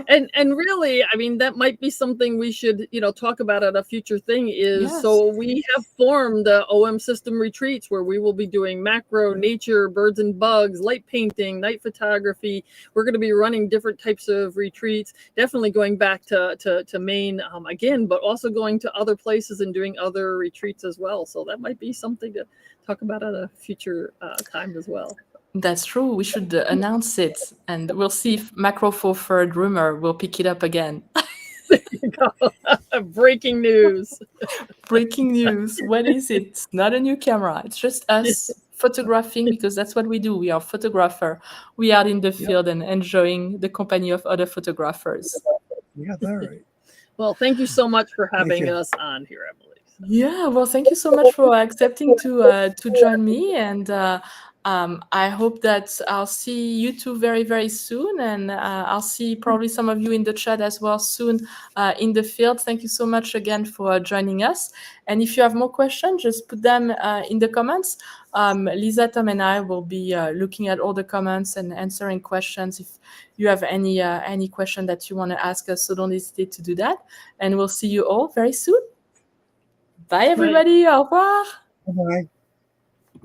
And really, I mean, that might be something we should, talk about at a future thing is, so we have formed the OM system retreats where we will be doing macro, nature, birds and bugs, light painting, night photography. We're going to be running different types of retreats, definitely going back to Maine again, but also going to other places and doing other retreats as well. So that might be something to talk about at a future time as well. That's true. We should announce it, and we'll see if Macro Forward rumor will pick it up again. There you go. Breaking news. Breaking news. What is it? It's not a new camera. It's just us photographing, because that's what we do. We are photographer. We are in the field and enjoying the company of other photographers. You got that right. Well, thank you so much for having us on here, Emily. Yeah, well, thank you so much for accepting to join me, and I hope that I'll see you two very, very soon, and I'll see probably some of you in the chat as well soon in the field. Thank you so much again for joining us. And if you have more questions, just put them in the comments. Lisa, Tom, and I will be looking at all the comments and answering questions. If you have any question that you want to ask us, so don't hesitate to do that. And we'll see you all very soon. Bye, everybody. Au revoir. Bye-bye.